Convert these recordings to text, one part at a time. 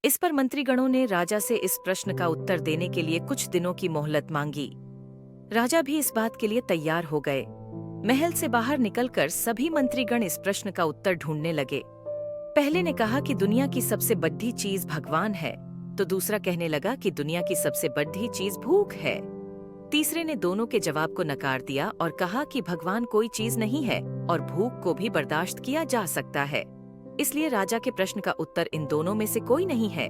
इस पर मंत्रीगणों ने राजा से इस प्रश्न का उत्तर देने के लिए कुछ दिनों की मोहलत मांगी। राजा भी इस बात के लिए तैयार हो गए। महल से बाहर निकलकर सभी मंत्रीगण इस प्रश्न का उत्तर ढूंढने लगे। पहले ने कहा कि दुनिया की सबसे बड़ी चीज भगवान है, तो दूसरा कहने लगा कि दुनिया की सबसे बड़ी चीज भूख है। तीसरे ने दोनों के जवाब को नकार दिया और कहा कि भगवान कोई चीज नहीं है और भूख को भी बर्दाश्त किया जा सकता है। इसलिए राजा के प्रश्न का उत्तर इन दोनों में से कोई नहीं है।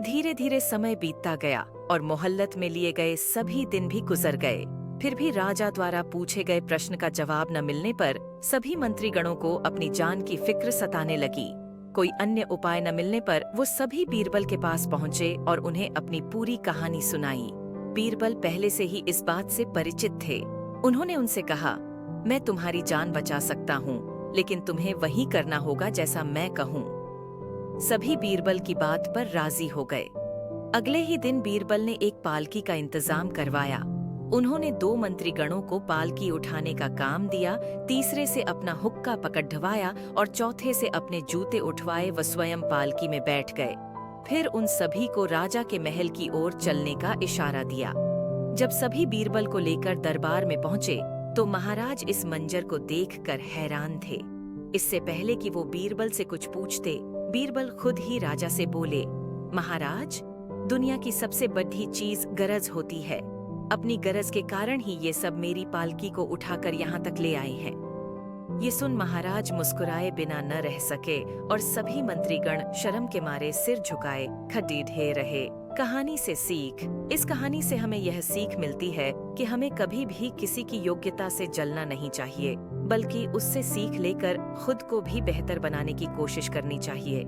धीरे धीरे समय बीतता गया और मोहल्लत में लिए गए सभी दिन भी गुजर गए। फिर भी राजा द्वारा पूछे गए प्रश्न का जवाब न मिलने पर सभी मंत्रीगणों को अपनी जान की फिक्र सताने लगी। कोई अन्य उपाय न मिलने पर वो सभी बीरबल के पास पहुंचे और उन्हें अपनी पूरी कहानी सुनाई। बीरबल पहले से ही इस बात से परिचित थे। उन्होंने उनसे कहा, मैं तुम्हारी जान बचा सकता हूँ, लेकिन तुम्हें वही करना होगा जैसा मैं कहूँ। सभी बीरबल की बात पर राजी हो गए। अगले ही दिन बीरबल ने एक पालकी का इंतजाम करवाया। उन्होंने 2 मंत्रीगणों को पालकी उठाने का काम दिया, तीसरे से अपना हुक्का पकड़वाया और चौथे से अपने जूते उठवाए व स्वयं पालकी में बैठ गए। फिर उन सभी को राजा के महल की ओर चलने का इशारा दिया। जब सभी बीरबल को लेकर दरबार में पहुंचे तो महाराज इस मंजर को देखकर हैरान थे। इससे पहले कि वो बीरबल से कुछ पूछते, बीरबल खुद ही राजा से बोले, महाराज, दुनिया की सबसे बड़ी चीज गरज होती है। अपनी गरज के कारण ही ये सब मेरी पालकी को उठाकर यहाँ तक ले आए हैं। ये सुन महाराज मुस्कुराए बिना न रह सके और सभी मंत्रीगण शर्म के मारे सिर झुकाए खड़ी ढे रहे। कहानी से सीख। इस कहानी से हमें यह सीख मिलती है कि हमें कभी भी किसी की योग्यता से जलना नहीं चाहिए, बल्कि उससे सीख लेकर खुद को भी बेहतर बनाने की कोशिश करनी चाहिए।